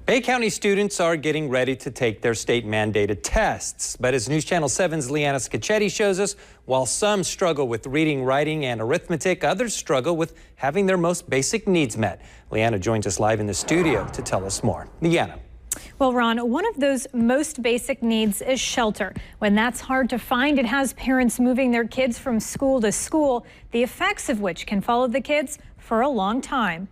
Bay County students are getting ready to take their state-mandated tests. But as News Channel 7's Leanna Scacchetti shows us, while some struggle with reading, writing, and arithmetic, others struggle with having their most basic needs met. Leanna joins us live in the studio to tell us more. Leanna. Well, Ron, one of those most basic needs is shelter. When that's hard to find, it has parents moving their kids from school to school, the effects of which can follow the kids for a long time.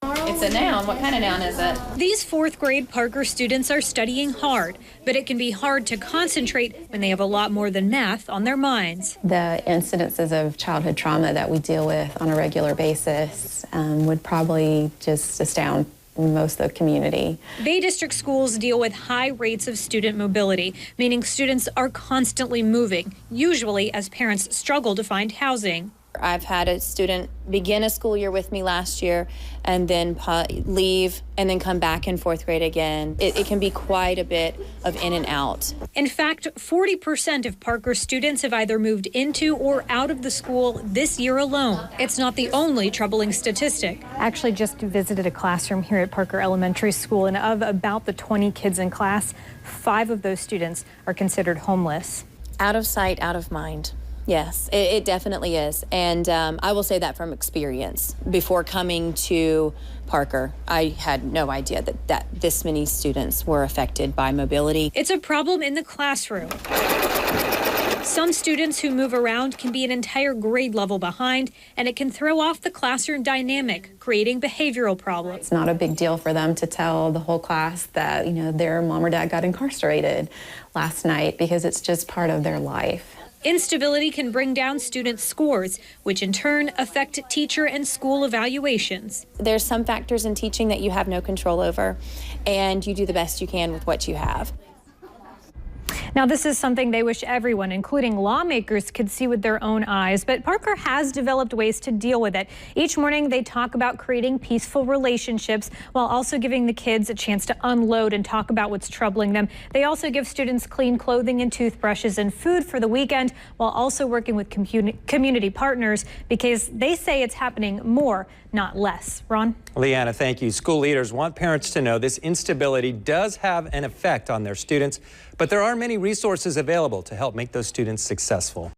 It's a noun. What kind of noun is it? These fourth grade Parker students are studying hard, but it can be hard to concentrate when they have a lot more than math on their minds. The incidences of childhood trauma that we deal with on a regular basis would probably just astound most of the community. Bay District schools deal with high rates of student mobility, meaning students are constantly moving, usually as parents struggle to find housing. I've had a student begin a school year with me last year and then leave and then come back in fourth grade again. It can be quite a bit of in and out. In fact, 40% of Parker students have either moved into or out of the school this year alone. It's not the only troubling statistic. I actually just visited a classroom here at Parker Elementary School, and of about the 20 kids in class, 5 of those students are considered homeless. Out of sight, out of mind. Yes, it definitely is. And I will say that from experience. Before coming to Parker, I had no idea that this many students were affected by mobility. It's a problem in the classroom. Some students who move around can be an entire grade level behind, and it can throw off the classroom dynamic, creating behavioral problems. It's not a big deal for them to tell the whole class that, their mom or dad got incarcerated last night, because it's just part of their life. Instability can bring down students' scores, which in turn affect teacher and school evaluations. There's some factors in teaching that you have no control over, and you do the best you can with what you have. Now, this is something they wish everyone, including lawmakers, could see with their own eyes. But Parker has developed ways to deal with it. Each morning, they talk about creating peaceful relationships while also giving the kids a chance to unload and talk about what's troubling them. They also give students clean clothing and toothbrushes and food for the weekend, while also working with community partners, because they say it's happening more, not less. Ron? Leanna, thank you. School leaders want parents to know this instability does have an effect on their students, but there are many resources available to help make those students successful.